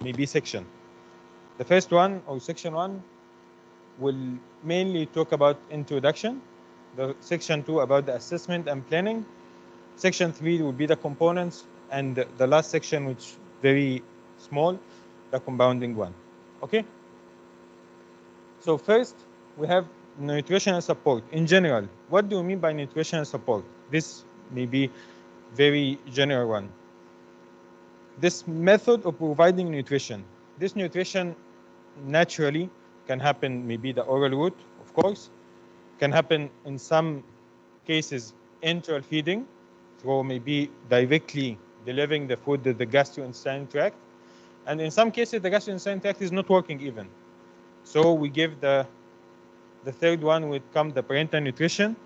maybe section. The first one, or section 1, will mainly talk about introduction. The section 2 about the assessment and planning. Section 3 will be the components, and the last section, which very small, the compounding one. Okay. So first, we have nutritional support. In general, what do you mean by nutritional support? This may be very general one. This method of providing nutrition. This nutrition naturally can happen, maybe the oral route, of course, can happen in some cases enteral feeding, through maybe directly delivering the food to the gastrointestinal tract. And in some cases, the gastrointestinal tract is not working even. So we give the third one would come the parental nutrition,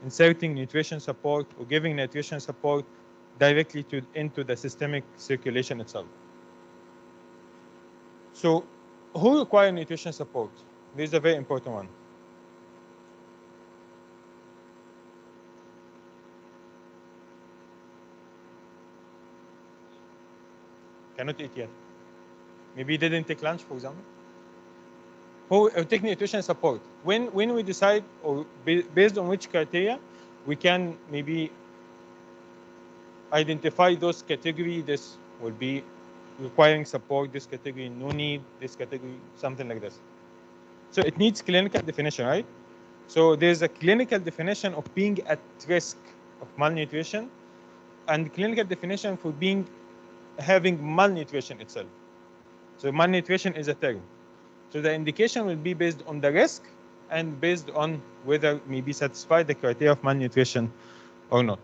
inserting nutrition support or giving nutrition support directly into the systemic circulation itself. So who require nutrition support? This is a very important one. Cannot eat yet. Maybe didn't take lunch, for example. Who take nutrition support? When we decide, or based on which criteria, we can maybe identify those category. This will be requiring support. This category no need. This category something like this. So it needs clinical definition, right? So there's a clinical definition of being at risk of malnutrition, and clinical definition for having malnutrition itself. So malnutrition is a term. So the indication will be based on the risk and based on whether maybe satisfy the criteria of malnutrition or not.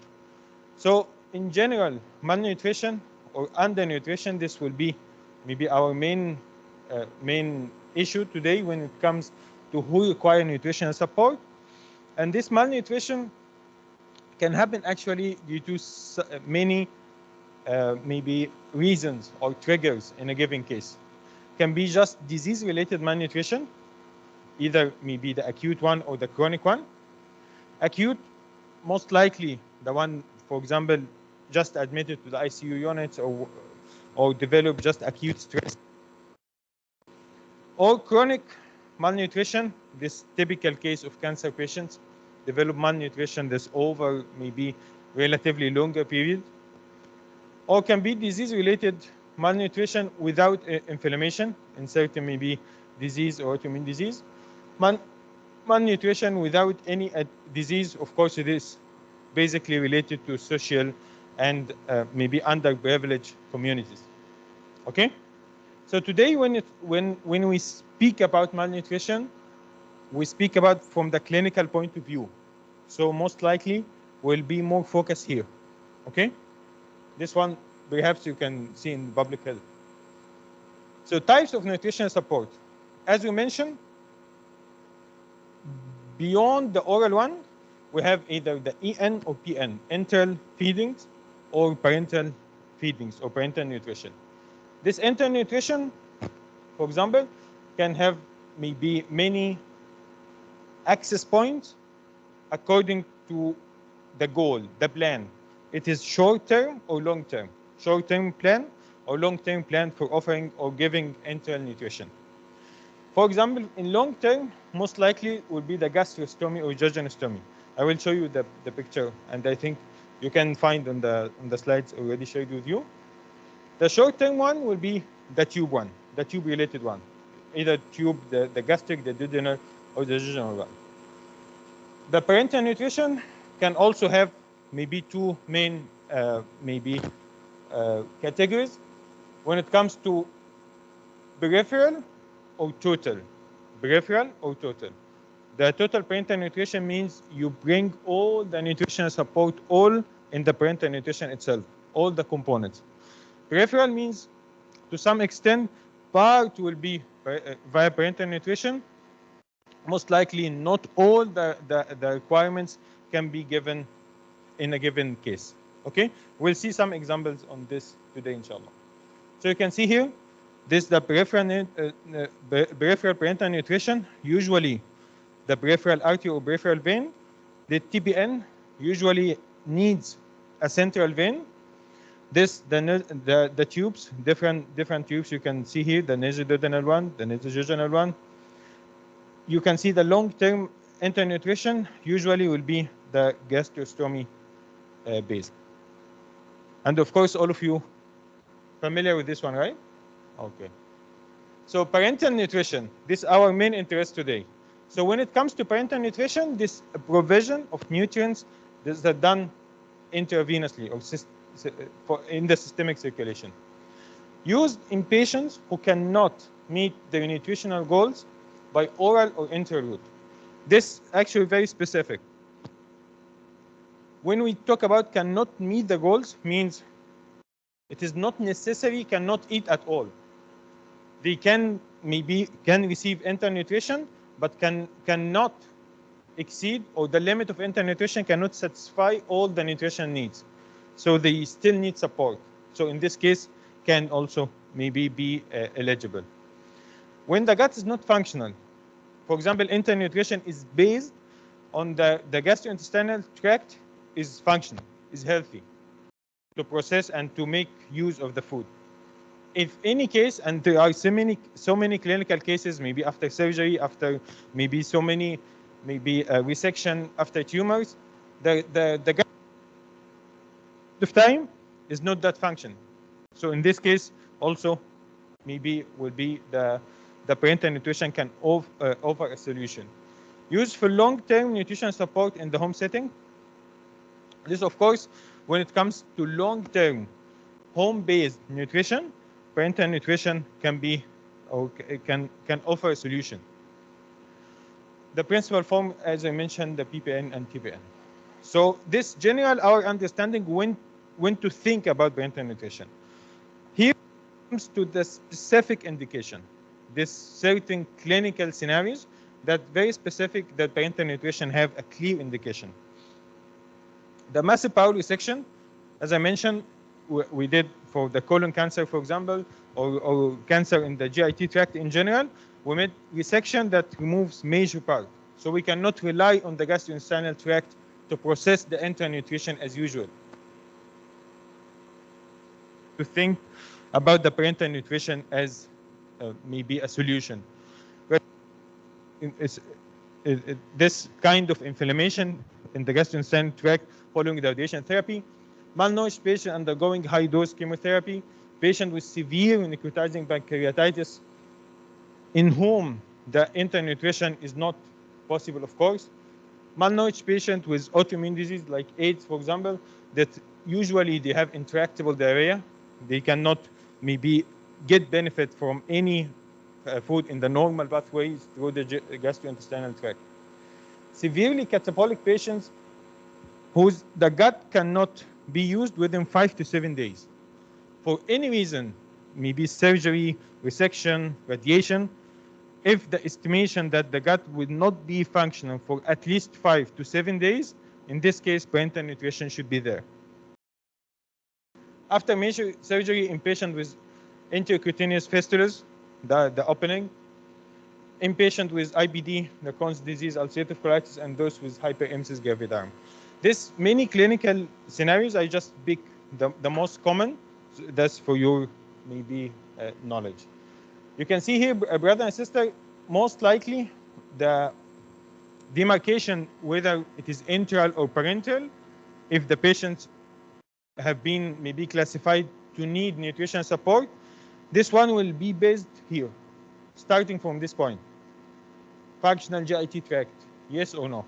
So in general, malnutrition or undernutrition, this will be maybe our main issue today when it comes to who require nutritional support. And this malnutrition can happen actually due to many maybe reasons or triggers in a given case. Can be just disease-related malnutrition, either maybe the acute one or the chronic one. Acute, most likely the one, for example, just admitted to the ICU units or develop just acute stress. Or chronic malnutrition, this typical case of cancer patients develop malnutrition this over maybe relatively longer period. Or can be disease-related malnutrition without inflammation in certain maybe disease or autoimmune disease. Malnutrition without any disease, of course, it is basically related to social and maybe underprivileged communities. Okay? So today when we speak about malnutrition, we speak about from the clinical point of view. So most likely will be more focused here. Okay? This one perhaps you can see in public health. So types of nutritional support. As we mentioned, beyond the oral one, we have either the EN or PN, enteral feedings or parental feedings or parental nutrition. This enteral nutrition, for example, can have maybe many access points according to the goal, the plan. It is short-term or long-term. Short-term plan or long-term plan for offering or giving enteral nutrition. For example, in long-term, most likely will be the gastrostomy or jejunostomy. I will show you the picture, and I think you can find on the slides already shared with you. The short-term one will be the tube one, the tube-related one, either tube, the gastric, the duodenal, or the jejunal one. The parental nutrition can also have maybe two main categories when it comes to peripheral or total. Peripheral or total. The total parental nutrition means you bring all the nutritional support all in the parental nutrition itself, all the components. Peripheral means to some extent part will be via parental nutrition. Most likely not all the requirements can be given in a given case. Okay, we'll see some examples on this today, inshallah. So you can see here, this is the peripheral parental nutrition. Usually, the peripheral artery or peripheral vein. The TPN usually needs a central vein. This the tubes, different tubes you can see here, the nasoduodenal one, the nasojejunal one. You can see the long-term internutrition usually will be the gastrostomy based. And of course, all of you familiar with this one, right? Okay. So parental nutrition, this is our main interest today. So when it comes to parental nutrition, this provision of nutrients is done intravenously or in the systemic circulation. Used in patients who cannot meet their nutritional goals by oral or intraroute. This actually very specific. When we talk about cannot meet the goals, means it is not necessary cannot eat at all. They can receive internutrition, but cannot exceed, or the limit of internutrition cannot satisfy all the nutrition needs. So they still need support. So in this case, can also maybe be eligible. When the gut is not functional, for example, internutrition is based on the gastrointestinal tract is functional, is healthy to process and to make use of the food. If any case, and there are so many clinical cases, maybe after surgery, after maybe so many, maybe resection after tumors, the gut of time is not that function. So in this case, also maybe will be the parental nutrition can offer a solution. Used for long-term nutrition support in the home setting. This, of course, when it comes to long-term home-based nutrition, parental nutrition can be or can offer a solution. The principal form, as I mentioned, the PPN and TPN. So this general our understanding when to think about parental nutrition. Here comes to the specific indication. This certain clinical scenarios that very specific that parental nutrition have a clear indication. The massive bowel resection, as I mentioned, we did for the colon cancer, for example, or cancer in the GIT tract in general, we made resection that removes major part. So we cannot rely on the gastrointestinal tract to process the internutrition as usual. To think about the parental nutrition as maybe a solution. But this kind of inflammation in the gastrointestinal tract following the radiation therapy, malnourished patient undergoing high-dose chemotherapy, patient with severe necrotizing pancreatitis, in whom the internutrition is not possible, of course. Malnourished patient with autoimmune disease like AIDS, for example, that usually they have intractable diarrhea. They cannot maybe get benefit from any food in the normal pathways through the gastrointestinal tract. Severely catabolic patients whose the gut cannot be used within 5 to 7 days. For any reason, maybe surgery, resection, radiation, if the estimation that the gut will not be functional for at least 5 to 7 days, in this case, parental nutrition should be there. After major surgery in patient with intracutaneous fistulas, the opening, in patient with IBD, the Crohn's disease, ulcerative colitis, and those with hyperemesis gravidarum. This many clinical scenarios, I just pick the most common. So that's for your maybe knowledge. You can see here, brother and sister, most likely the demarcation, whether it is enteral or parenteral, if the patients have been maybe classified to need nutrition support, this one will be based here, starting from this point. Functional GIT tract, yes or no?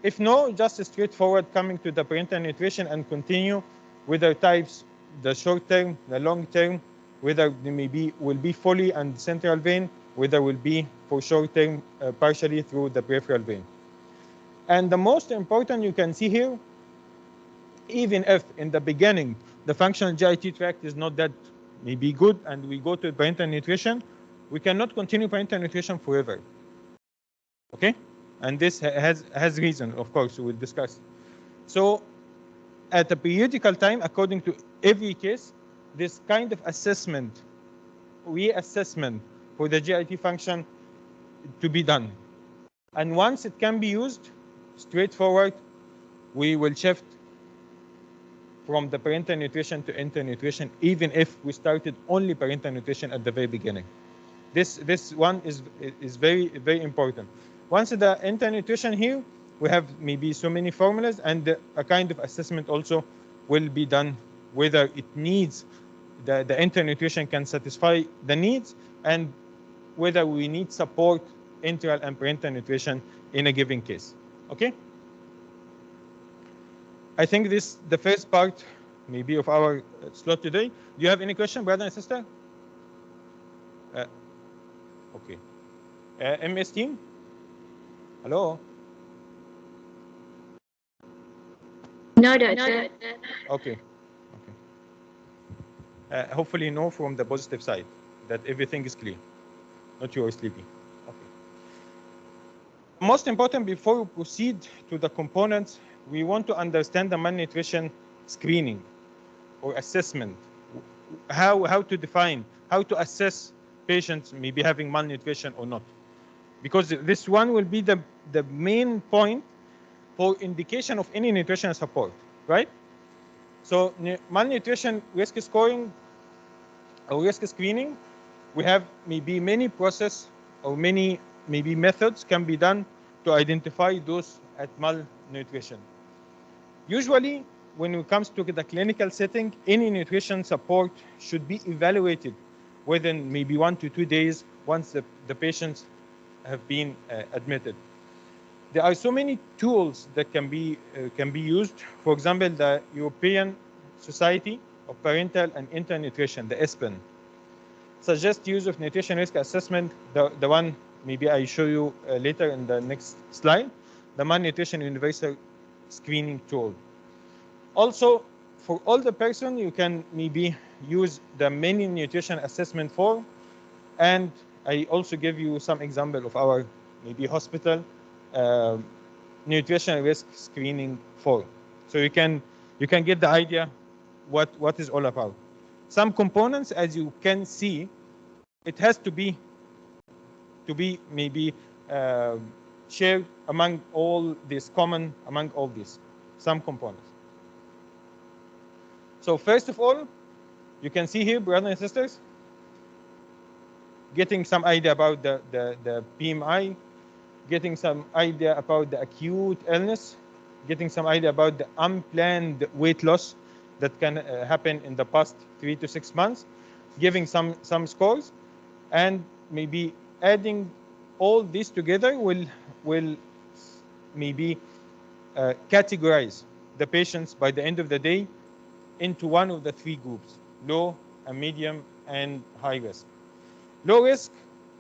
If no, just straightforward coming to the parental nutrition and continue with the types, the short term, the long term, whether they will be fully and central vein, whether will be for short term partially through the peripheral vein. And the most important you can see here, even if in the beginning the functional GIT tract is not that maybe good and we go to parental nutrition, we cannot continue parental nutrition forever. Okay? And this has reason, of course, we'll discuss. So at a periodical time, according to every case, this kind of assessment, reassessment for the GIT function to be done. And once it can be used, straightforward, we will shift from the parental nutrition to enteral nutrition, even if we started only parental nutrition at the very beginning. This one is very important. Once the enteral nutrition here, we have maybe so many formulas, and a kind of assessment also will be done whether it needs the enteral nutrition can satisfy the needs, and whether we need support enteral and parental nutrition in a given case. Okay. I think this the first part maybe of our slot today. Do you have any question, brother and sister? Okay. MS team? Hello? No, doctor. Okay. Hopefully know from the positive side that everything is clear, not you are sleeping. Okay. Most important, before we proceed to the components, we want to understand the malnutrition screening or assessment. How to define, how to assess patients maybe having malnutrition or not. Because this one will be the main point for indication of any nutritional support, right? So malnutrition risk scoring or risk screening, we have maybe many process or many maybe methods can be done to identify those at malnutrition. Usually, when it comes to the clinical setting, any nutrition support should be evaluated within maybe 1 to 2 days once the patients have been admitted. There are so many tools that can be used. For example, the European Society of Parental and Enteral Nutrition, the ESPEN, suggests use of nutrition risk assessment, the one maybe I show you later in the next slide, the malnutrition universal screening tool. Also, for older person, you can maybe use the mini nutrition assessment form, and I also give you some example of our maybe hospital nutrition risk screening form, so you can get the idea what is all about. Some components, as you can see, it has to be maybe shared among all these, common among all these, some components. So first of all, you can see here, brothers and sisters, getting some idea about the BMI, getting some idea about the acute illness, getting some idea about the unplanned weight loss that can happen in the past 3 to 6 months, giving some scores, and maybe adding all this together will maybe categorize the patients by the end of the day into one of the 3 groups: low, a medium, and high risk. Low risk,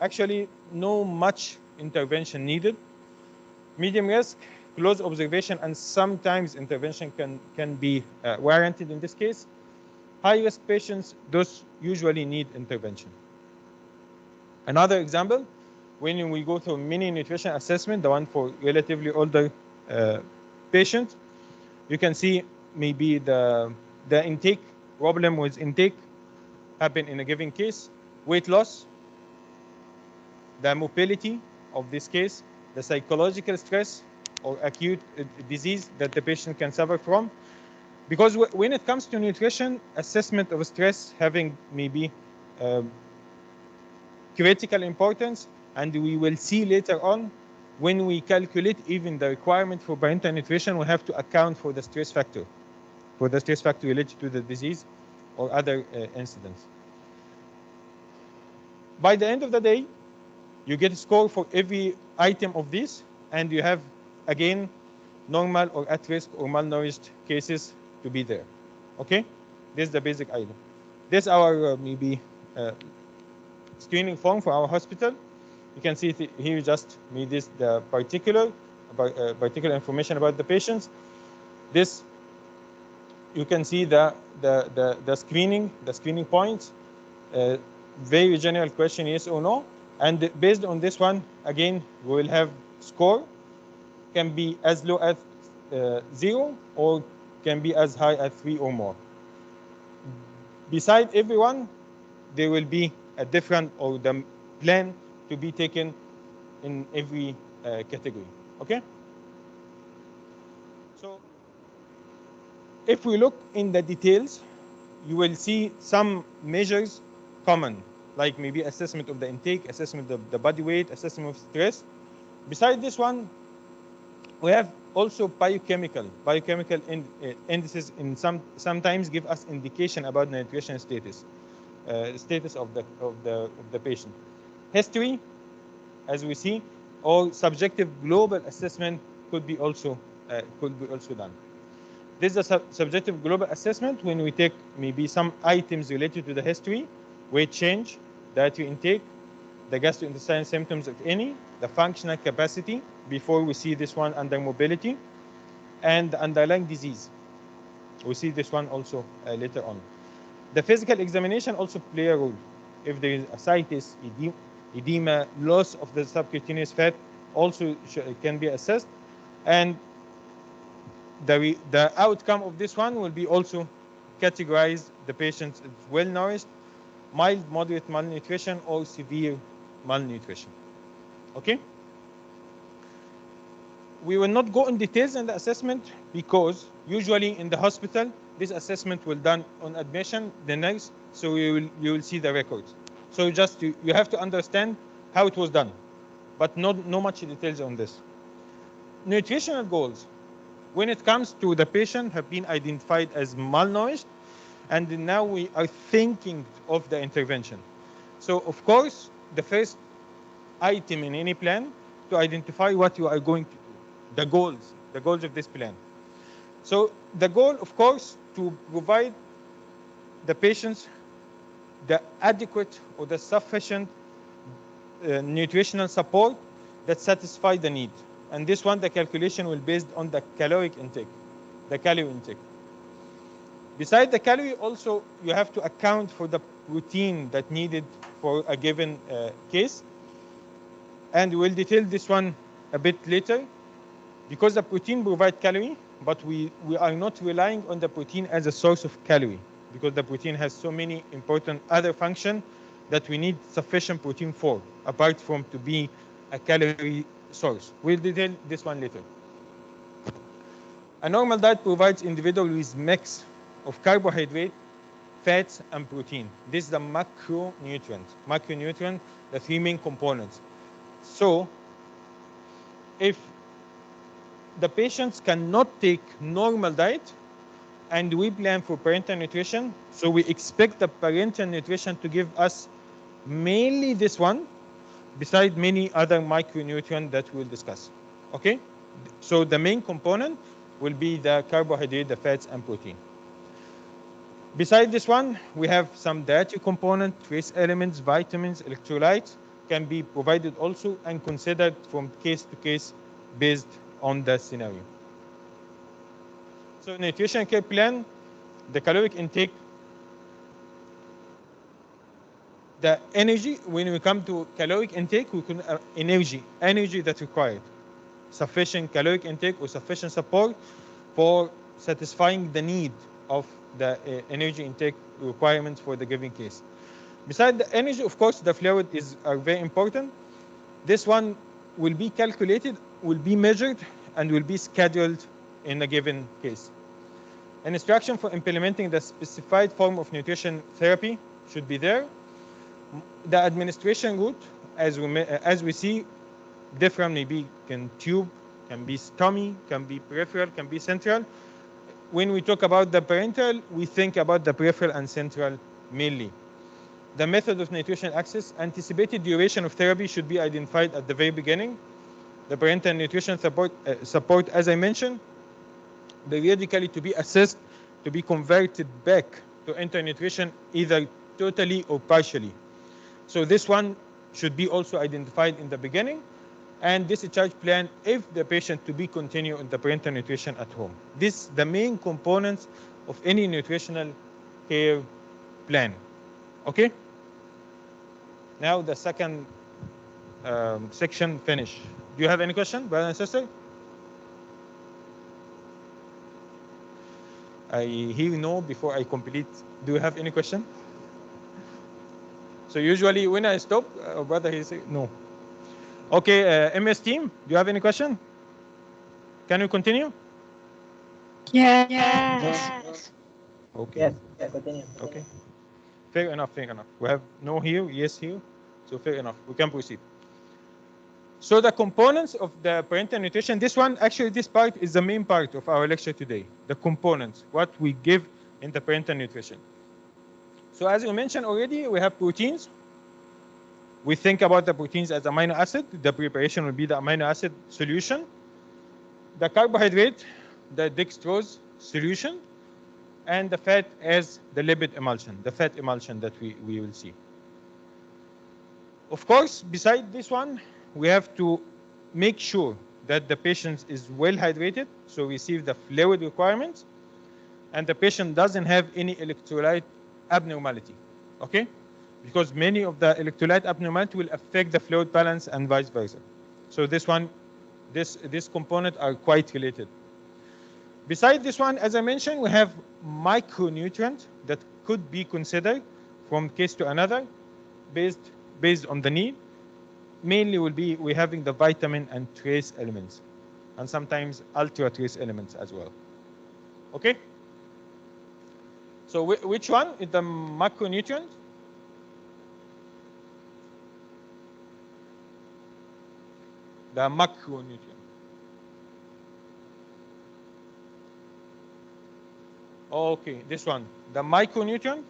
actually no much intervention needed. Medium risk, close observation and sometimes intervention can be warranted in this case. High risk patients, those usually need intervention. Another example, when we go through mini nutrition assessment, the one for relatively older patients, you can see maybe the intake problem with intake happen in a given case, weight loss, the mobility of this case, the psychological stress or acute disease that the patient can suffer from. Because when it comes to nutrition, assessment of stress having maybe critical importance, and we will see later on when we calculate even the requirement for parental nutrition, we have to account for the stress factor, related to the disease or other incidents. By the end of the day, you get a score for every item of this, and you have, again, normal or at-risk or malnourished cases to be there. Okay? This is the basic item. This is our maybe screening form for our hospital. You can see here just this the particular information about the patients. This you can see the screening points. Very general question, yes or no. And based on this one, again, we will have score. Can be as low as 0 or can be as high as 3 or more. Beside everyone, there will be a different or the plan to be taken in every category. Okay? So If we look in the details, you will see some measures common, like maybe assessment of the intake, assessment of the body weight, assessment of stress. Beside this one, we have also biochemical indices in sometimes give us indication about the nutrition status of the patient. History, as we see, or subjective global assessment could be also done. This is a subjective global assessment when we take maybe some items related to the history, weight change, dietary intake, the gastrointestinal symptoms of any, the functional capacity before we see this one under mobility, and the underlying disease. We see this one also later on. The physical examination also play a role. If there is ascites, edema, loss of the subcutaneous fat also can be assessed. And the outcome of this one will be also categorize the patients as well nourished, mild, moderate malnutrition, or severe malnutrition. Okay? We will not go in details in the assessment because usually in the hospital, this assessment will done on admission, the nurse, so you will see the records. So you have to understand how it was done, but no much details on this. Nutritional goals. When it comes to the patient have been identified as malnourished, and now we are thinking of the intervention. So of course, the first item in any plan to identify what you are going to do, the goals of this plan. So the goal, of course, to provide the patients the adequate or the sufficient nutritional support that satisfy the need. And this one, the calculation will be based on the caloric intake, the calorie intake. Beside the calorie, also you have to account for the protein that needed for a given case. And we'll detail this one a bit later because the protein provides calorie, but we are not relying on the protein as a source of calorie because the protein has so many important other functions that we need sufficient protein for, apart from to be a calorie source. We'll detail this one later. A normal diet provides individual with mix of carbohydrate, fats, and protein. This is the macronutrient. Macronutrient, the three main components. So, if the patients cannot take normal diet, and we plan for parenteral nutrition, so we expect the parenteral nutrition to give us mainly this one, beside many other micronutrients that we'll discuss. Okay? So the main component will be the carbohydrate, the fats, and protein. Beside this one, we have some dietary component, trace elements, vitamins, electrolytes can be provided also and considered from case to case based on the scenario. So nutrition care plan, the caloric intake, the energy, when we come to caloric intake, we can energy that's required. Sufficient caloric intake or sufficient support for satisfying the need of the energy intake requirements for the given case. Besides the energy, of course, the fluid are very important. This one will be calculated, will be measured, and will be scheduled in a given case. An instruction for implementing the specified form of nutrition therapy should be there. The administration route, as we see, different maybe can tube, can be stomach, can be peripheral, can be central. When we talk about the parenteral, we think about the peripheral and central mainly. The method of nutrition access, anticipated duration of therapy should be identified at the very beginning. The parenteral nutrition support, as I mentioned, periodically to be assessed, to be converted back to enteral nutrition either totally or partially. So this one should be also identified in the beginning, and discharge plan if the patient to be continue in the parenteral nutrition at home. This the main components of any nutritional care plan. Okay? Now the second section finish. Do you have any question, brother and sister? I hear no before I complete. Do you have any question? So usually when I stop, brother he say no. Okay, MS team, do you have any question? Can we continue? Yes. Okay. Yes. Yeah, continue. Okay. Fair enough. Fair enough. We have no here, yes here. So fair enough. We can proceed. So the components of the parental nutrition, this one, actually this part is the main part of our lecture today. The components, what we give in the parental nutrition. So as we mentioned already, we have proteins. We think about the proteins as amino acid. The preparation will be the amino acid solution. The carbohydrate, the dextrose solution, and the fat as the lipid emulsion, the fat emulsion that we will see. Of course, beside this one, we have to make sure that the patient is well hydrated, so receive the fluid requirements, and the patient doesn't have any electrolyte abnormality, okay? Because many of the electrolyte abnormality will affect the fluid balance and vice versa. So this one, this component are quite related. Beside this one, as I mentioned, we have micronutrients that could be considered from case to another based on the need. Mainly will be we're having the vitamin and trace elements, and sometimes ultra trace elements as well. Okay? So which one is the macronutrient? The macronutrient. Okay, this one. The micronutrient,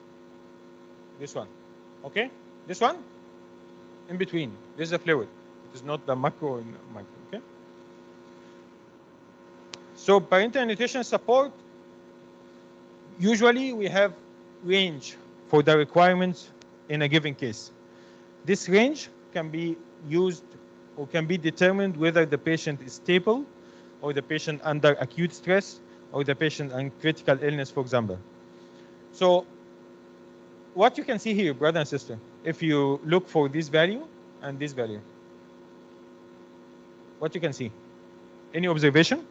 this one. Okay? This one? In between. This is a fluid. It is not the macro and micro. Okay? So parental nutrition support, usually we have range for the requirements in a given case. This range can be used or can be determined whether the patient is stable or the patient under acute stress or the patient on critical illness, for example. So what you can see here, brother and sister, if you look for this value and this value, what you can see? Any observation?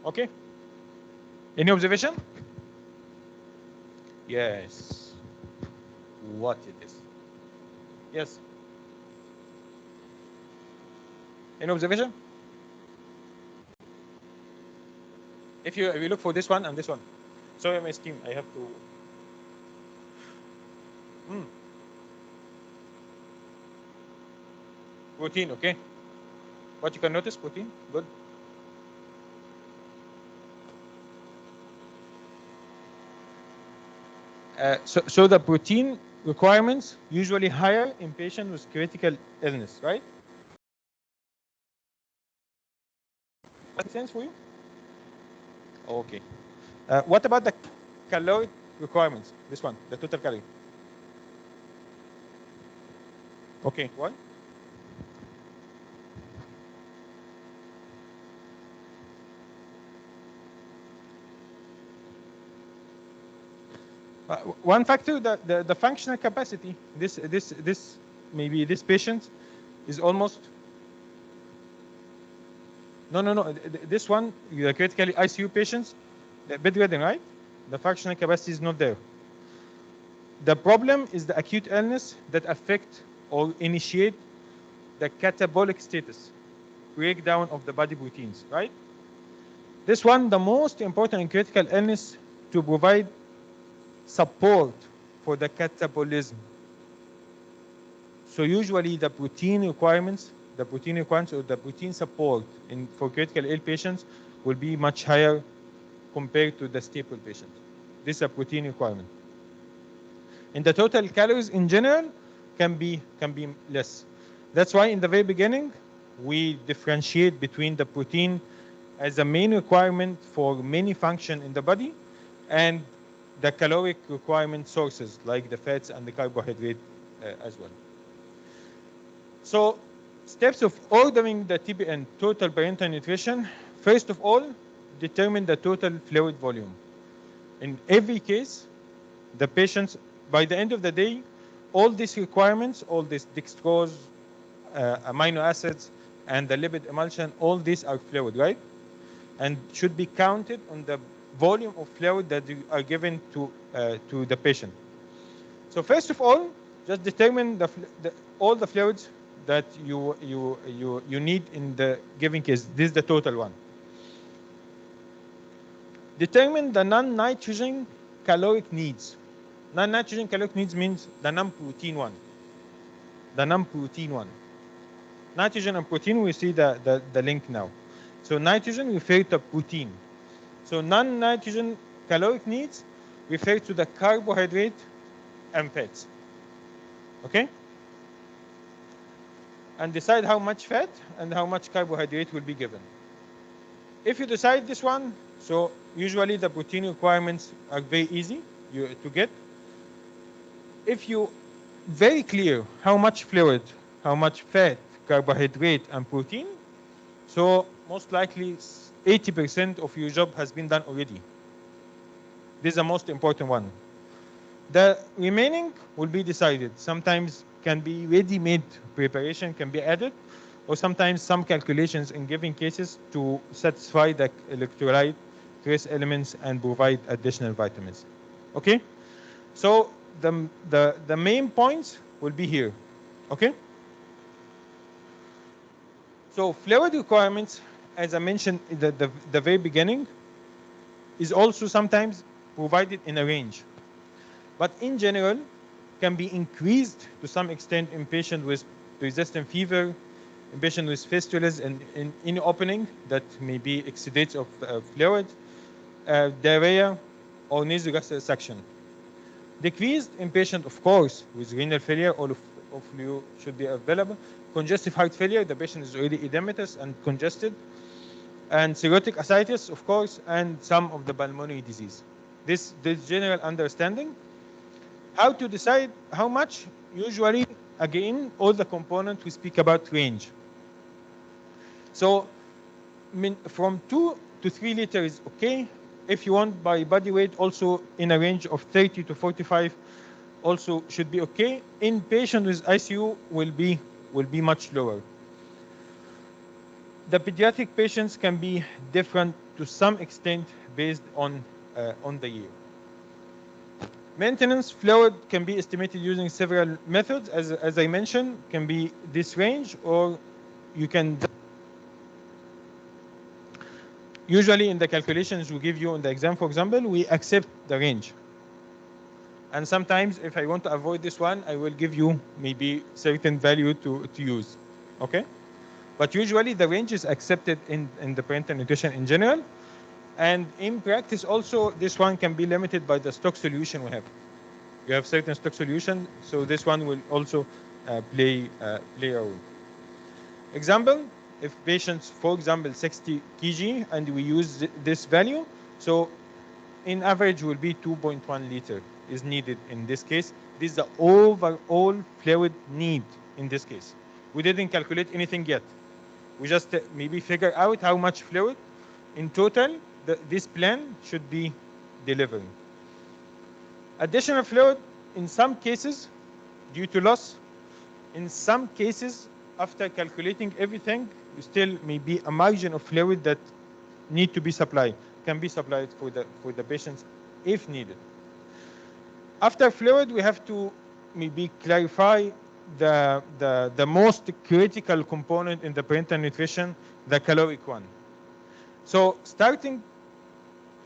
Okay. Any observation? Yes. What it is? Yes. Any observation? If you look for this one and this one. Sorry, my scheme. I have to. Protein, okay. What you can notice, protein, good. So the protein requirements usually higher in patients with critical illness, right? Makes sense for you? Okay. What about the caloric requirements? This one, the total calorie. Okay, what? One factor, the functional capacity. This maybe this patient is almost. No. This one, the critically ICU patients, bedridden, right? The functional capacity is not there. The problem is the acute illness that affect or initiate the catabolic status, breakdown of the body proteins, right? This one, the most important in critical illness to provide support for the catabolism. So usually the protein requirements or the protein support for critical ill patients will be much higher compared to the stable patient. This is a protein requirement. And the total calories in general can be less. That's why in the very beginning, we differentiate between the protein as a main requirement for many function in the body and the caloric requirement sources like the fats and the carbohydrate as well. So steps of ordering the TPN, total parental nutrition. First of all, determine the total fluid volume. In every case, the patients, by the end of the day, all these requirements, all this dextrose, amino acids, and the lipid emulsion, all these are fluid, right? And should be counted on the volume of fluid that you are given to the patient. So first of all, just determine all the fluids that you need in the given case. This is the total one. Determine the non-nitrogen caloric needs. Non-nitrogen caloric needs means the non-protein one. The non-protein one. Nitrogen and protein, we see the link now. So nitrogen refers to protein. So non-nitrogen caloric needs refer to the carbohydrate and fats. Okay? And decide how much fat and how much carbohydrate will be given. If you decide this one, so usually the protein requirements are very easy to get. If you very clear how much fluid, how much fat, carbohydrate, and protein, so most likely 80% of your job has been done already. This is the most important one. The remaining will be decided. Sometimes can be ready-made preparation can be added, or sometimes some calculations in given cases to satisfy the electrolyte, trace elements, and provide additional vitamins. Okay? So the main points will be here. Okay? So fluid requirements, as I mentioned in the very beginning, is also sometimes provided in a range. But in general, can be increased to some extent in patients with persistent fever, in patients with fistulas and in any opening that may be exudates of fluid, diarrhea, or nasogastric suction. Decreased in patients, of course, with renal failure, all of you should be available. Congestive heart failure, the patient is already edematous and congested. And cirrhotic ascites, of course, and some of the pulmonary disease. This general understanding. How to decide how much? Usually, again, all the components we speak about range. So from 2 to 3 liters is okay. If you want by body weight, also in a range of 30 to 45, also should be okay. In patients with ICU will be much lower. The pediatric patients can be different to some extent based on the year. Maintenance fluid can be estimated using several methods. As I mentioned, can be this range, or you can usually in the calculations we give you in the exam, for example, we accept the range. And sometimes if I want to avoid this one, I will give you maybe certain value to use. Okay? But usually the range is accepted in the parental nutrition in general. And in practice also, this one can be limited by the stock solution we have. You have certain stock solution, so this one will also play a role. Example, if patients, for example, 60 kg, and we use this value, so in average will be 2.1 liter is needed in this case. This is the overall fluid need in this case. We didn't calculate anything yet. We just maybe figure out how much fluid in total this plan should be delivering. Additional fluid, in some cases, due to loss. In some cases, after calculating everything, still may be a margin of fluid that need to be supplied, can be supplied for the patients if needed. After fluid, we have to maybe clarify the most critical component in the parental nutrition, the caloric one. So starting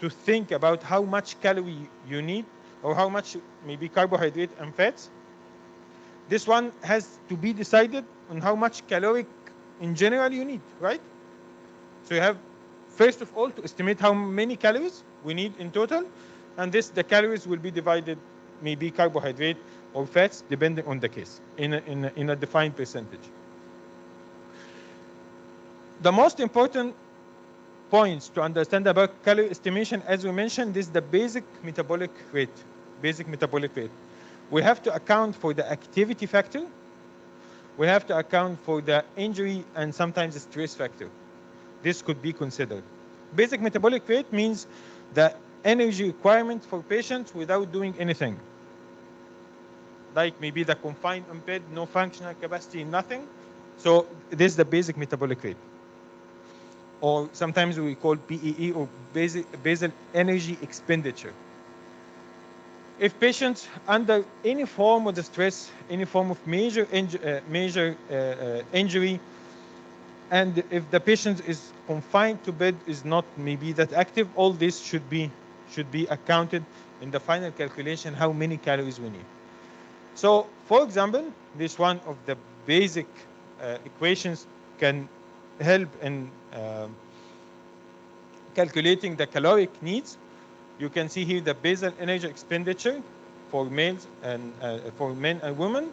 to think about how much calorie you need, or how much maybe carbohydrate and fats, this one has to be decided on how much caloric in general you need, right? So you have, first of all, to estimate how many calories we need in total, and the calories will be divided maybe carbohydrate or fats, depending on the case, in a defined percentage. The most important points to understand about calorie estimation, as we mentioned, is the basic metabolic rate. Basic metabolic rate. We have to account for the activity factor. We have to account for the injury and sometimes the stress factor. This could be considered. Basic metabolic rate means the energy requirement for patients without doing anything. Like maybe the confined on bed, no functional capacity, nothing. So this is the basic metabolic rate, or sometimes we call BEE, or basal energy expenditure. If patients under any form of the stress, any form of major injury, and if the patient is confined to bed, is not maybe that active, all this should be accounted in the final calculation how many calories we need. So, for example, this one of the basic equations can help in calculating the caloric needs. You can see here the basal energy expenditure for males and for men and women.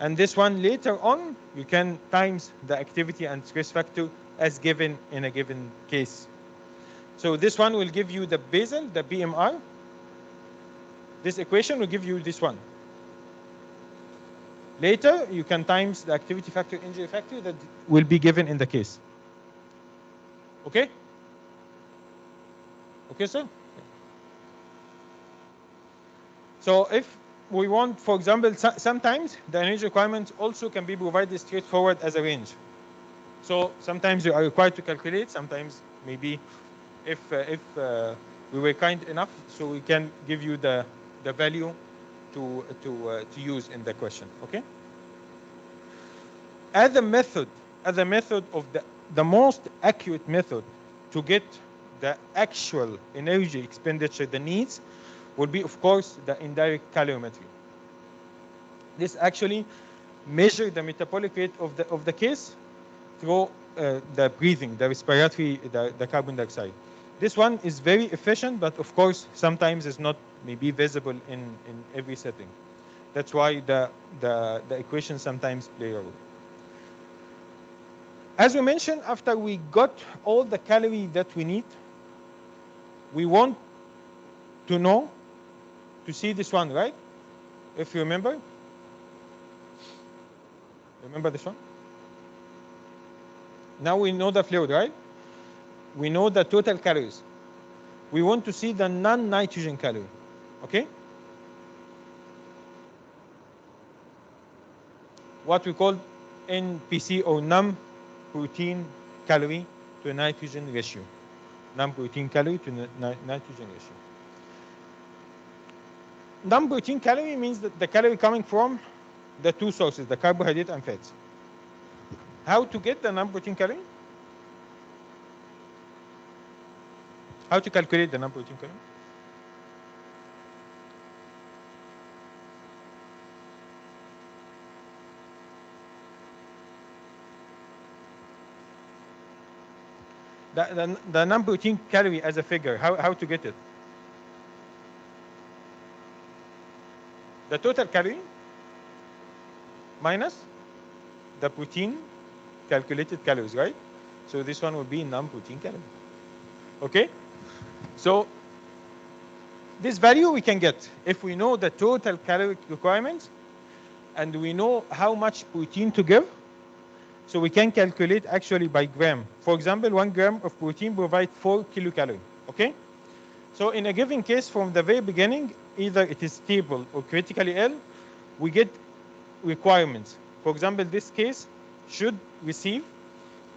And this one later on, you can times the activity and stress factor as given in a given case. So this one will give you the basal, the BMR. This equation will give you this one. Later, you can times the activity factor, injury factor that will be given in the case. Okay? Okay, sir? So if we want, for example, sometimes the energy requirements also can be provided straightforward as a range. So sometimes you are required to calculate, sometimes maybe if we were kind enough, so we can give you the value to use in the question, okay? As a method of the most accurate method to get the actual energy expenditure, the needs, would be, of course, the indirect calorimetry. This actually measures the metabolic rate of the case through the breathing, the respiratory, the carbon dioxide. This one is very efficient, but of course, sometimes it's not maybe visible in every setting. That's why the equations sometimes play a role. As we mentioned, after we got all the calories that we need, we want to know, to see this one, right? If you remember this one? Now we know the fluid, right? We know the total calories. We want to see the non-nitrogen calorie, okay? What we call NPC, or non-protein calorie to nitrogen ratio. Non-protein calorie to nitrogen ratio. Non-protein calorie means that the calorie coming from the two sources, the carbohydrate and fats. How to get the non-protein calorie? How to calculate the non-protein calorie? The non-protein calorie as a figure, how to get it? The total calorie minus the protein calculated calories, right? So this one will be non-protein calorie. Okay? So this value we can get if we know the total caloric requirements and we know how much protein to give. So we can calculate actually by gram. For example, 1 gram of protein provides 4 kilocalories. Okay? So in a given case, from the very beginning, either it is stable or critically ill, we get requirements. For example, this case should receive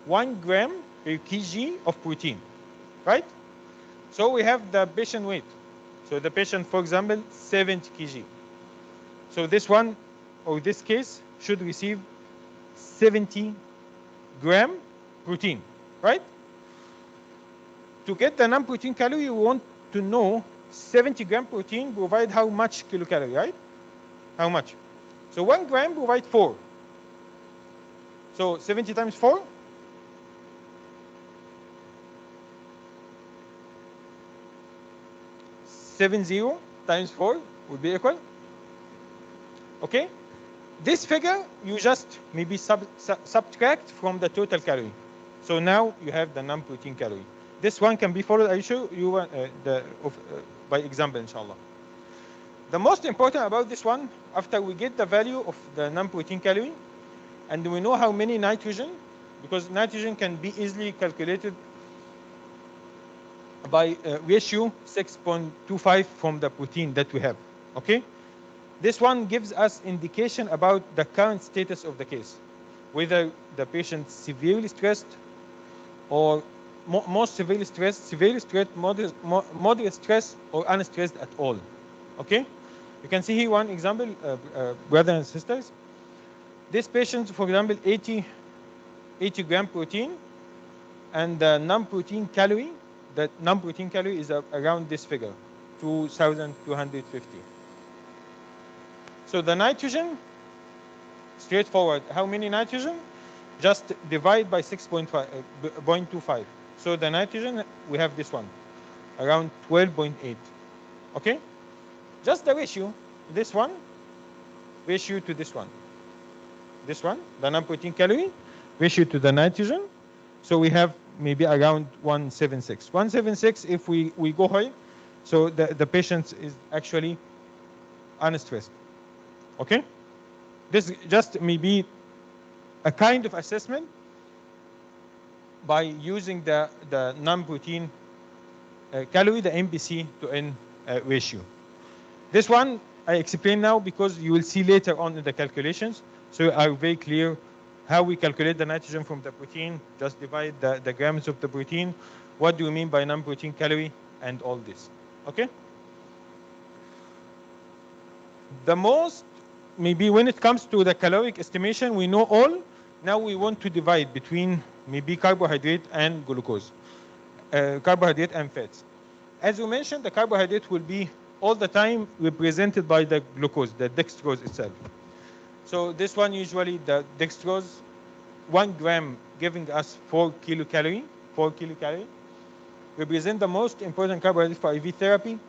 1 gram per kg of protein, right? So we have the patient weight. So the patient, for example, 70 kg. So this one, or this case, should receive 70 gram protein, right? To get the non-protein calorie, we want to know 70 gram protein provide how much kilocalorie, right? How much? So 1 gram provide 4. So 70 times 4? 70 times 4 would be equal. Okay? This figure, you just maybe subtract from the total calorie. So now you have the non-protein calorie. This one can be followed, I show you by example, inshallah. The most important about this one, after we get the value of the non-protein calorie, and we know how many nitrogen, because nitrogen can be easily calculated by ratio 6.25 from the protein that we have, okay? This one gives us indication about the current status of the case. whether the patient is severely stressed or most severely stressed, moderate stress, or unstressed at all. Okay? You can see here one example, brothers and sisters. This patient, for example, 80 gram protein, and the non-protein calorie, is around this figure, 2,250. So the nitrogen, straightforward. How many nitrogen? Just divide by 6.25. So the nitrogen, we have this one, around 12.8. Okay? Just the ratio, this one, ratio to this one. This one, the non-protein calorie, ratio to the nitrogen. So we have maybe around 176. 176 if we go high, so the patient is actually unstressed. Okay? This just maybe a kind of assessment by using the non-protein calorie, the MPC to N ratio. This one I explain now because you will see later on in the calculations. So you are very clear how we calculate the nitrogen from the protein, just divide the grams of the protein. What do you mean by non-protein calorie and all this? Okay? The most, maybe when it comes to the caloric estimation, we know all. Now we want to divide between maybe carbohydrate and glucose, carbohydrate and fats. As you mentioned, the carbohydrate will be all the time represented by the glucose, the dextrose itself. So this one, usually the dextrose, 1 gram giving us 4 kilocalorie, represent the most important carbohydrate for IV therapy.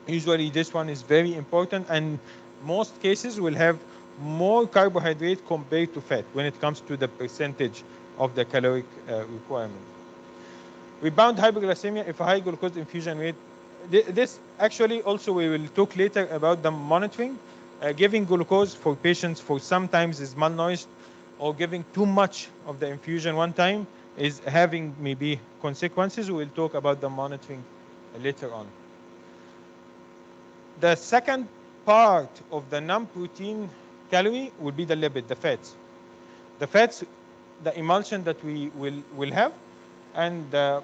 Usually this one is very important, and most cases will have more carbohydrate compared to fat when it comes to the percentage of the caloric requirement. Rebound hypoglycemia, if a high glucose infusion rate. This actually also we will talk later about the monitoring. Giving glucose for patients for sometimes is malnourished, or giving too much of the infusion one time is having maybe consequences. We will talk about the monitoring later on. The second part of the non-protein calorie will be the lipid, the fats. The fats, the emulsion that we will have, and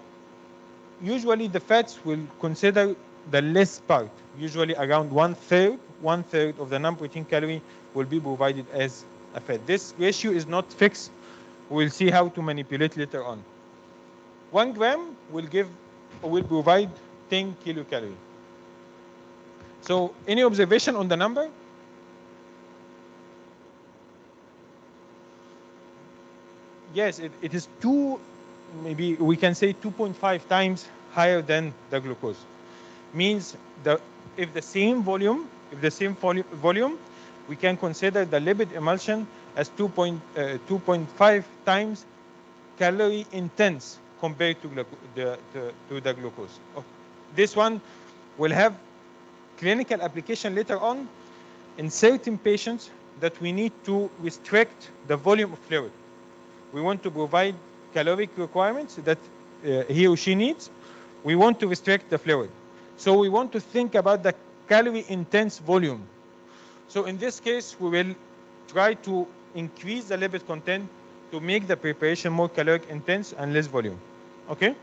usually the fats will consider the less part. Usually around one third of the non-protein calorie will be provided as a fat. This ratio is not fixed. We'll see how to manipulate later on. 1 gram will provide 10 kilocalorie. So any observation on the number? Yes, it is maybe we can say 2.5 times higher than the glucose. Means if the same volume, we can consider the lipid emulsion as 2.5 times calorie intense compared to the glucose. This one will have clinical application later on in certain patients that we need to restrict the volume of fluid. We want to provide caloric requirements that he or she needs. We want to restrict the fluid. So we want to think about the calorie intense volume. So in this case, we will try to increase the lipid content to make the preparation more caloric intense and less volume. Okay?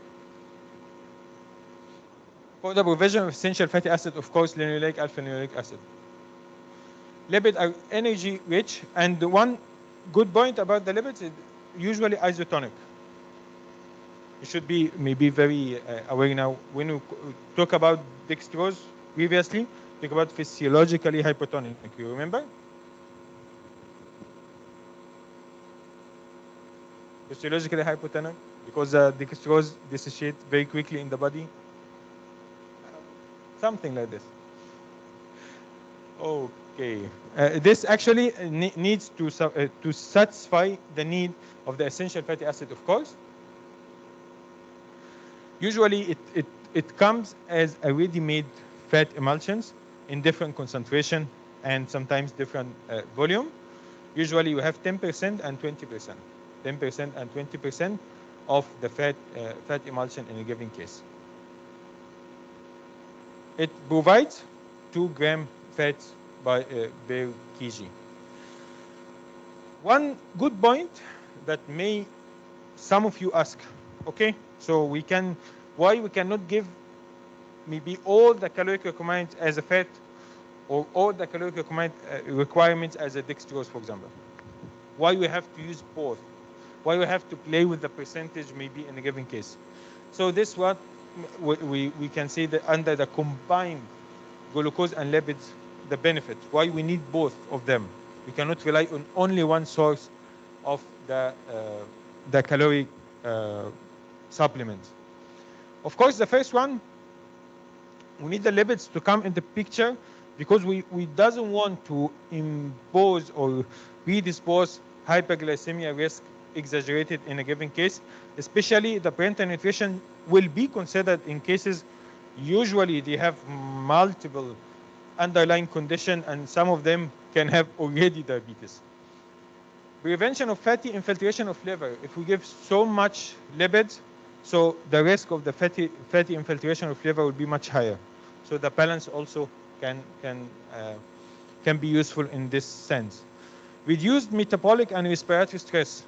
For the provision of essential fatty acid, of course, linoleic, alpha-linoleic acid. Lipids are energy rich, and the one good point about the lipids is usually isotonic. You should be maybe very aware now. When we talk about dextrose previously, talk about physiologically hypotonic. You remember? Physiologically hypotonic because dextrose dissociates very quickly in the body. Something like this. Okay. This actually needs to satisfy the need of the essential fatty acid, of course. Usually it comes as a ready-made fat emulsions in different concentration and sometimes different volume. Usually you have 10% and 20%. 10% and 20% of the fat emulsion in a given case. It provides 2 gram fats per kg. One good point that may some of you ask, okay, so why we cannot give maybe all the caloric requirements as a fat or all the caloric requirements as a dextrose, for example? Why we have to use both? Why we have to play with the percentage maybe in a given case? So this what we can say that under the combined glucose and lipids, the benefit, why we need both of them. We cannot rely on only one source of the caloric supplements. Of course, the first one, we need the lipids to come in the picture because we doesn't want to impose or predispose hyperglycemia risk exaggerated in a given case. Especially the parental nutrition will be considered in cases usually they have multiple underlying condition and some of them can have already diabetes. Prevention of fatty infiltration of liver. If we give so much lipids, so the risk of the fatty infiltration of liver will be much higher. So the balance also can be useful in this sense. Reduced metabolic and respiratory stress.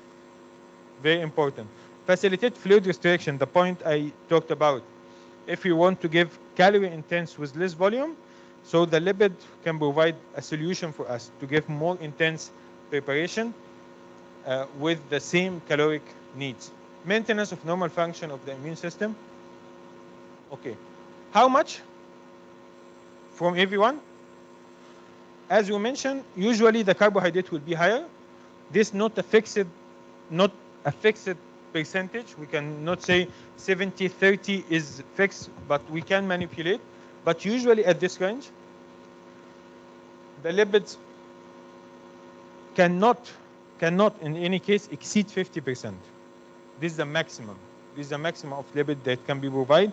Very important. Facilitate fluid restriction, the point I talked about. If you want to give calorie intense with less volume, so the lipid can provide a solution for us to give more intense preparation with the same caloric needs. Maintenance of normal function of the immune system. Okay. How much from everyone? As you mentioned, usually the carbohydrate will be higher. This not a fixed percentage. We cannot say 70-30 is fixed, but we can manipulate. But usually at this range, the lipids cannot in any case exceed 50%. This is the maximum. This is the maximum of lipid that can be provided.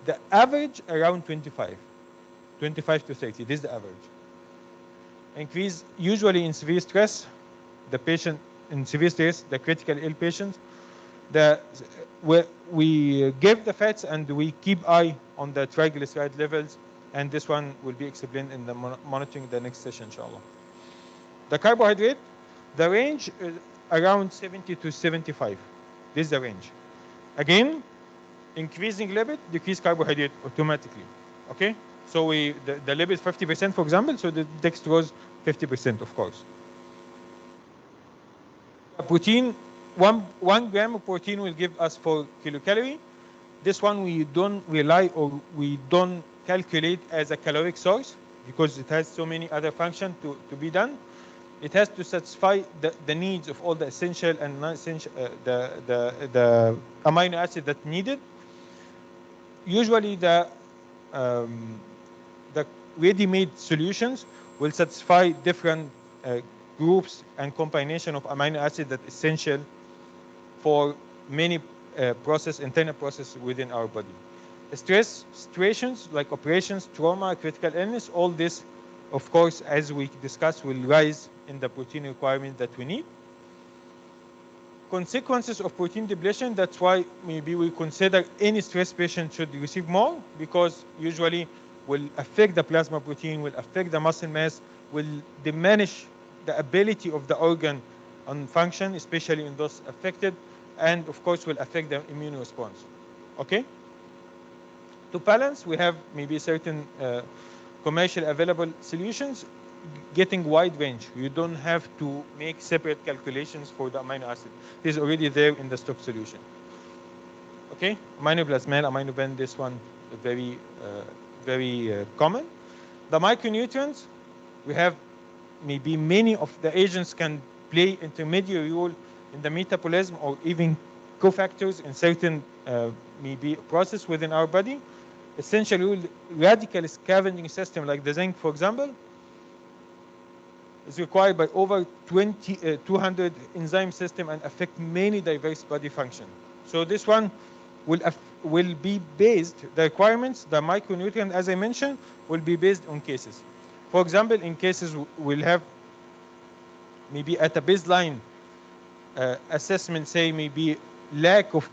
The average around 25 to 30. This is the average. Increase usually in severe stress. The patient in severe stress, the critical ill patients, we give the fats and we keep eye on the triglyceride levels, and this one will be explained in the monitoring the next session, inshallah. The carbohydrate, the range is around 70 to 75. This is the range. Again, increasing lipid, decrease carbohydrate automatically. Okay? So the lipid 50%, for example, so the dextrose 50%, of course. Protein, one gram of protein will give us 4 kilocalorie. This one we don't rely or we don't calculate as a caloric source because it has so many other functions to be done. It has to satisfy the needs of all the essential and non-essential, the amino acid that needed. Usually the ready-made solutions will satisfy different groups and combination of amino acid that is essential for many internal process within our body. Stress situations like operations, trauma, critical illness, all this, of course, as we discussed, will rise in the protein requirement that we need. Consequences of protein depletion, that's why maybe we consider any stress patient should receive more, because usually will affect the plasma protein, will affect the muscle mass, will diminish the ability of the organ on function, especially in those affected, and of course will affect the immune response. Okay? To balance, we have maybe certain commercial available solutions getting wide range. You don't have to make separate calculations for the amino acid. This is already there in the stock solution. Okay? Aminoplasmal, aminoben, this one very common. The micronutrients, we have maybe many of the agents can play intermediary role in the metabolism or even cofactors in certain maybe process within our body. Essentially, radical scavenging system like the zinc, for example, is required by over 200 enzyme system and affect many diverse body function. So this one will be based, the requirements, the micronutrient, as I mentioned, will be based on cases. For example, in cases we'll have maybe at a baseline assessment, say maybe lack of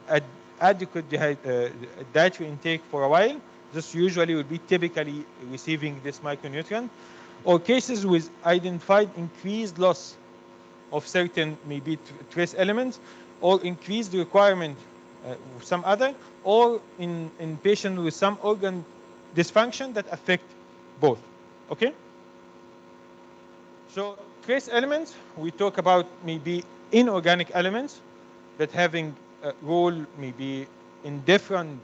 adequate dietary intake for a while, this usually will be typically receiving this micronutrient, or cases with identified increased loss of certain maybe trace elements, or increase the requirement of some other, or in patients with some organ dysfunction that affect both. Okay? So trace elements, we talk about maybe inorganic elements that having a role maybe in different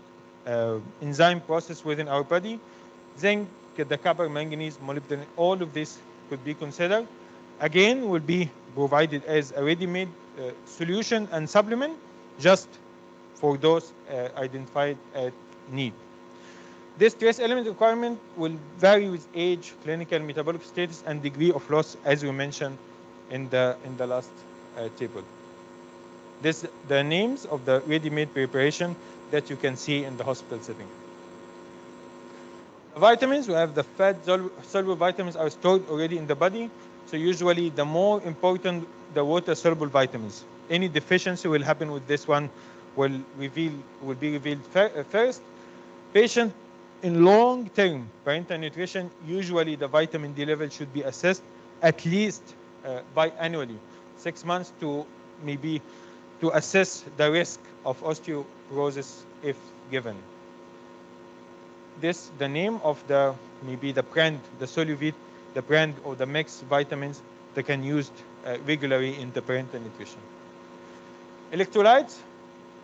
enzyme process within our body. Zinc, the copper, manganese, molybdenum, all of this could be considered. Again, will be provided as a ready-made solution and supplement just for those identified at need. This trace element requirement will vary with age, clinical metabolic status, and degree of loss, as we mentioned in the last table. This the names of the ready-made preparation that you can see in the hospital setting. Vitamins, we have the fat soluble vitamins are stored already in the body. So usually the more important the water soluble vitamins. Any deficiency will happen with this one will be revealed first. Patient in long-term parenteral nutrition, usually the vitamin D level should be assessed at least biannually, 6 months to maybe to assess the risk of osteoporosis if given. This the name of the maybe the brand, the Soluvit, the brand or the mixed vitamins that can used regularly in the parenteral nutrition. Electrolytes,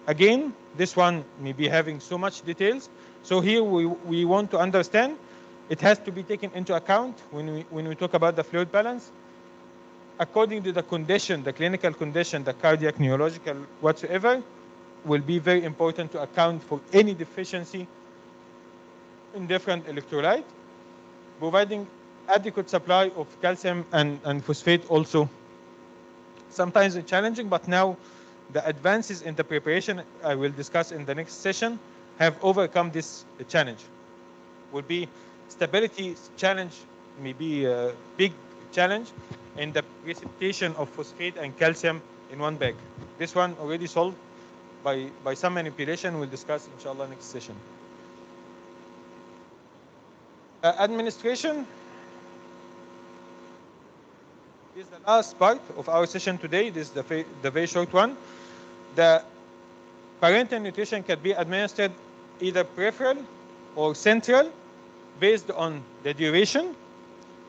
again, this one may be having so much details. So here we want to understand it has to be taken into account when we talk about the fluid balance. According to the condition, the clinical condition, the cardiac, neurological, whatsoever, will be very important to account for any deficiency in different electrolyte. Providing adequate supply of calcium and phosphate also sometimes it's challenging, but now the advances in the preparation I will discuss in the next session have overcome this challenge. Will be stability challenge, maybe a big challenge in the precipitation of phosphate and calcium in one bag. This one already solved by some manipulation. We'll discuss inshallah next session. Administration is the last part of our session today. This is the very short one. The parenteral nutrition can be administered either peripheral or central based on the duration,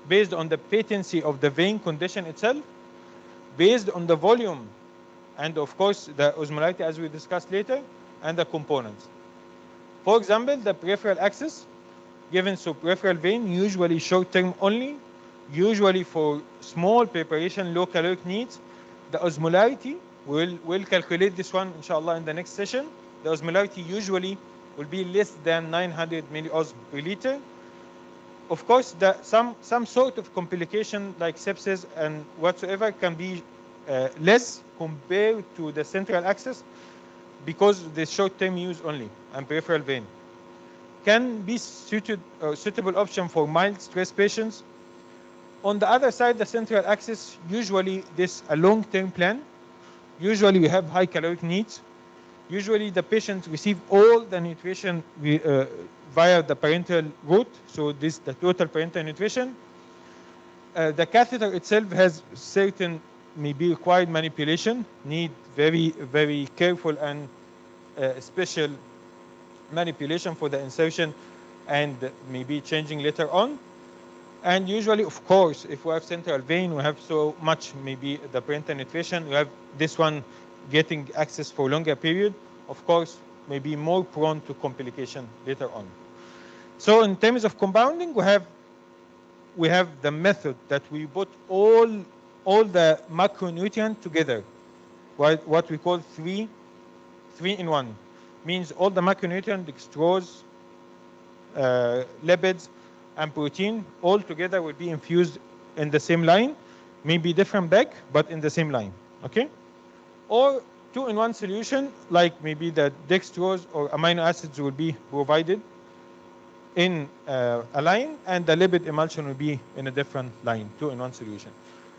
based on the patency of the vein condition itself, based on the volume, and of course the osmolarity as we discussed later, and the components. For example, the peripheral axis given to peripheral vein, usually short-term only, usually for small preparation, low caloric needs. The osmolarity, we'll calculate this one inshallah in the next session. The osmolarity usually will be less than 900 milliosm per liter. Of course, some sort of complication like sepsis and whatsoever can be less compared to the central axis because the short-term use only and peripheral vein. Can be suitable option for mild stress patients. On the other side, the central axis, usually this a long-term plan. Usually we have high caloric needs. Usually the patient receive all the nutrition via the parenteral route. So this the total parenteral nutrition. The catheter itself has certain maybe required manipulation, need very, very careful and special manipulation for the insertion and maybe changing later on. And usually, of course, if we have central vein, we have so much maybe the parenteral nutrition, we have this one getting access for longer period, of course, maybe more prone to complication later on. So in terms of compounding, we have the method that we put all the macronutrients together, what we call three in one. Means all the macronutrients, dextrose, lipids, and protein all together will be infused in the same line, maybe different bag, but in the same line. Okay? Or 2-in-1 solution, like maybe the dextrose or amino acids will be provided in a line, and the lipid emulsion will be in a different line, 2-in-1 solution.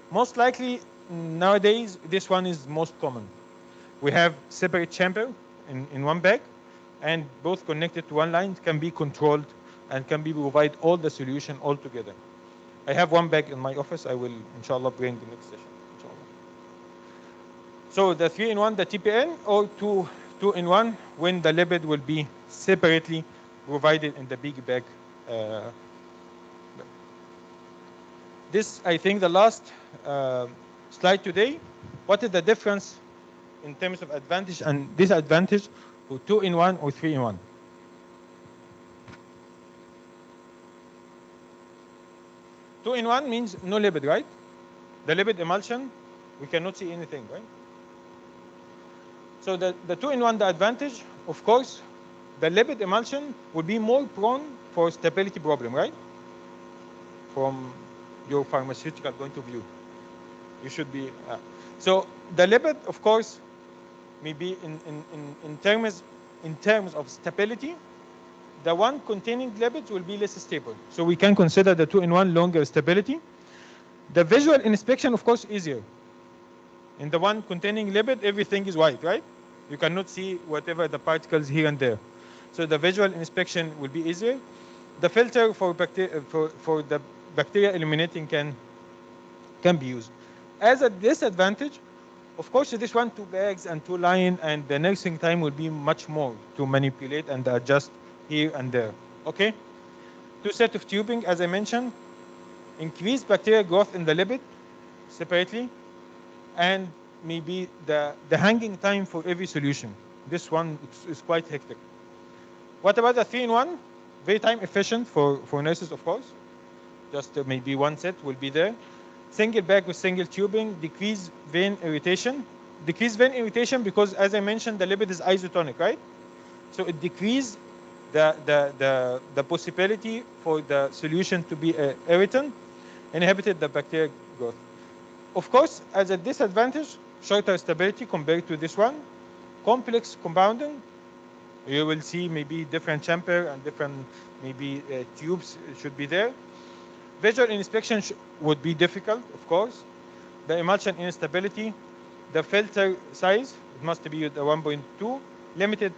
Most likely nowadays, this one is most common. We have separate chamber in one bag, and both connected to one line can be controlled and can be provide all the solution all together. I have one bag in my office. I will inshallah bring the next session. Inshallah. So the 3-in-1, the TPN, or 2-in-1 when the lipid will be separately provided in the big bag. This, I think, the last slide today. What is the difference in terms of advantage and disadvantage for 2-in-1 or 3-in-1? 2-in-1 means no lipid, right? The lipid emulsion, we cannot see anything, right? So the 2-in-1, the advantage, of course, the lipid emulsion would be more prone for stability problem, right? From your pharmaceutical point of view, you should be. So the lipid, of course, maybe in terms of stability, the one containing lipids will be less stable. So we can consider the 2-in-1 longer stability. The visual inspection, of course, easier. In the one containing lipid, everything is white, right? You cannot see whatever the particles here and there. So the visual inspection will be easier. The filter for the bacteria eliminating can be used. As a disadvantage, of course, this one, 2 bags and 2 line, and the nursing time will be much more to manipulate and adjust here and there. Okay? 2 sets of tubing, as I mentioned, increase bacterial growth in the lipid separately, and maybe the hanging time for every solution. This one is quite hectic. What about the 3-in-1? Very time efficient for nurses, of course. Just maybe one set will be there. Single bag with single tubing, decrease vein irritation. Decrease vein irritation because, as I mentioned, the lipid is isotonic, right? So it decreases the possibility for the solution to be irritant, inhibited the bacterial growth. Of course, as a disadvantage, shorter stability compared to this one. Complex compounding, you will see maybe different chamber and different maybe tubes should be there. Visual inspection would be difficult, of course. The emulsion instability, the filter size, it must be the 1.2, limited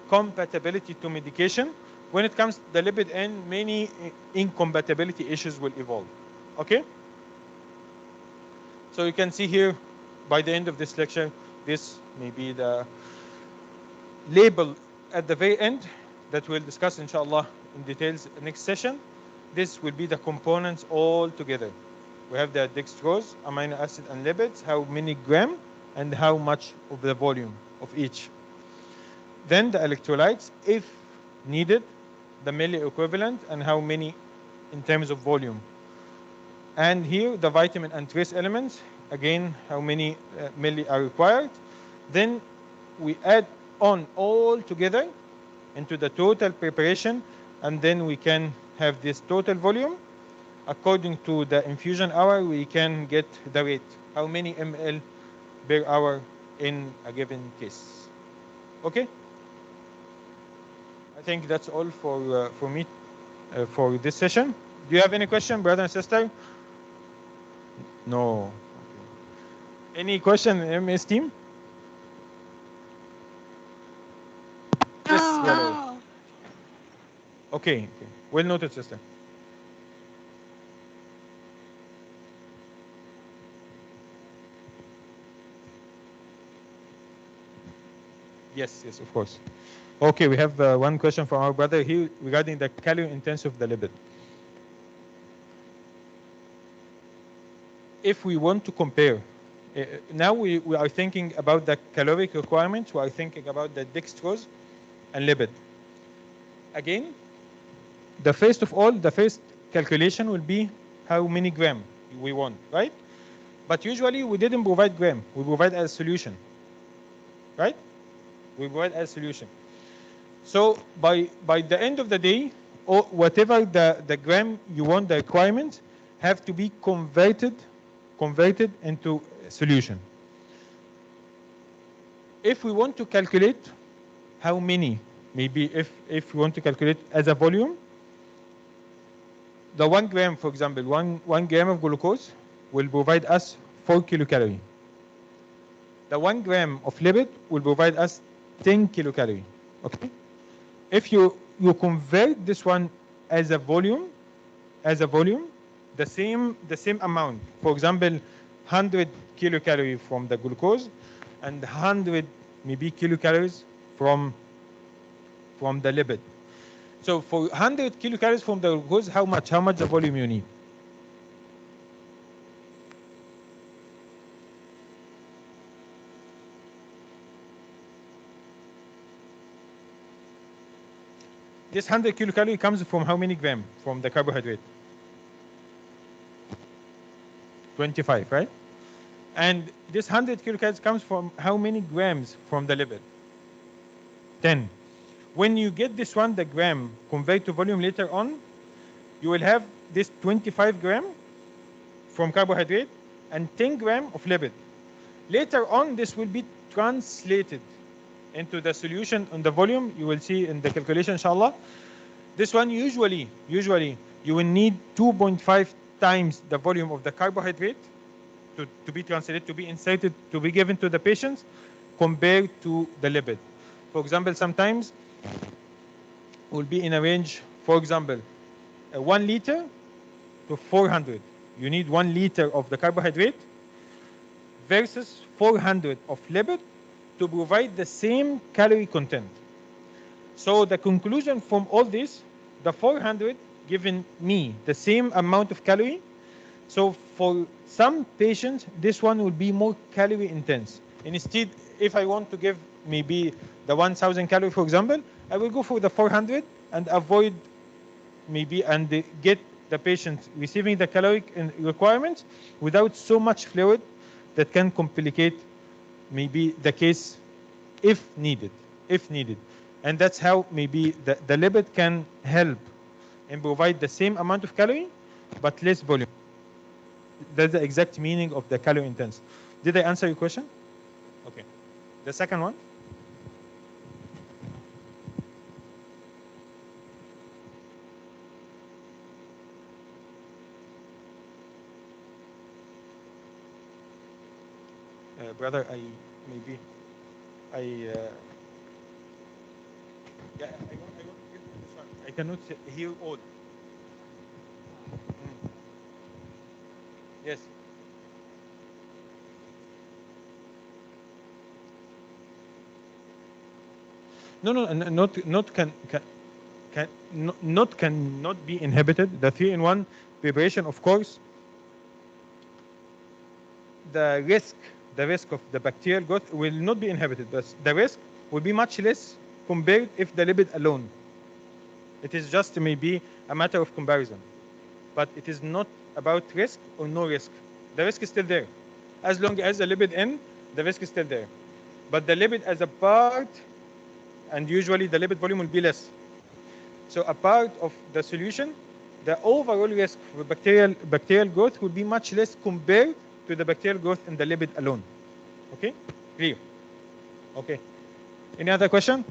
compatibility to medication. When it comes to the lipid end, many incompatibility issues will evolve. Okay? So you can see here, by the end of this lecture, this may be the label at the very end that we'll discuss, inshallah, in details next session. This will be the components all together. We have the dextrose, amino acid, and lipids, how many gram, and how much of the volume of each. Then the electrolytes, if needed, the milli equivalent, and how many in terms of volume. And here, the vitamin and trace elements, again, how many milli are required. Then we add on all together into the total preparation, and then we can have this total volume. According to the infusion hour, we can get the rate, how many ml per hour in a given case. Okay? I think that's all for me for this session. Do you have any question, brother and sister? No. Okay. Any question, MS team? Yes, brother. Okay. Well noted, sister. Yes, of course. Okay, we have one question from our brother here regarding the calorie intensive of the lipid. If we want to compare, now we are thinking about the caloric requirements, we are thinking about the dextrose and lipid. Again, the first calculation will be how many gram we want, right? But usually we didn't provide gram, we provide as solution, right? We provide as solution. So by the end of the day, or whatever the gram you want, the requirements have to be converted into solution. If we want to calculate how many, maybe if we want to calculate as a volume, the 1 gram, for example, one gram of glucose will provide us 4 kilocalorie. The 1 gram of lipid will provide us 10 kilocalorie. Okay. If you convert this one as a volume, the same amount. For example, 100 kilocalorie from the glucose, and 100 maybe kilocalories from the lipid. So for 100 kilocalories from the glucose, how much the volume you need? This 100 kilocalorie comes from how many grams from the carbohydrate? 25, right? And this 100 kilocalories comes from how many grams from the lipid? 10. When you get this one, the gram convert to volume later on, you will have this 25 gram from carbohydrate and 10 gram of lipid. Later on, this will be translated into the solution on the volume. You will see in the calculation, inshallah. This one usually you will need 2.5 times the volume of the carbohydrate to be translated, to be inserted, to be given to the patients compared to the lipid. For example, sometimes will be in a range, for example, 1 liter to 400. You need 1 liter of the carbohydrate versus 400 of lipid to provide the same calorie content. So the conclusion from all this, the 400 given me the same amount of calorie. So for some patients, this one will be more calorie intense. And instead, if I want to give maybe the 1000 calorie, for example, I will go for the 400 and avoid maybe and get the patient receiving the caloric requirements without so much fluid that can complicate maybe the case if needed. And that's how maybe the lipid can help and provide the same amount of calorie but less volume. That's the exact meaning of the calorie intense. Did I answer your question? Okay. The second one? Brother, I yeah, I want to give you this one. I cannot hear all. Yes. No, not cannot be inhibited. The 3-in-1 preparation, of course, the risk of the bacterial growth will not be inhibited, but the risk will be much less compared if the lipid alone. It is just maybe a matter of comparison, but it is not about risk or no risk. The risk is still there. As long as the lipid in, the risk is still there. But the lipid as a part, and usually the lipid volume will be less. So a part of the solution, the overall risk for bacterial growth will be much less compared to the bacterial growth in the lipid alone. Okay? Clear? Okay. Any other question?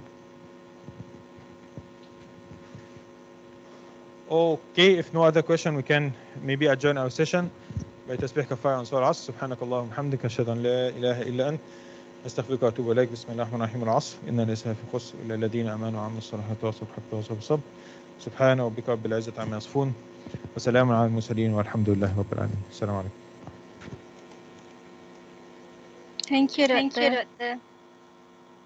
Okay, if no other question, we can maybe adjourn our session. بتسبيح كفاية عن صلاة العصر سبحانك اللهم وبحمدك أشهد أن لا إله إلا أنت أستغفرك وأتوب إليك بسم الله الرحمن الرحيم العصر إن الإنسان في خسر إلا الذين آمنوا وعملوا الصالحات وتواصوا بالحق وتواصوا بالصبر سبحان ربك رب العزة عما يصفون وسلام على المرسلين والحمد لله رب العالمين السلام عليكم. Thank you, Doctor.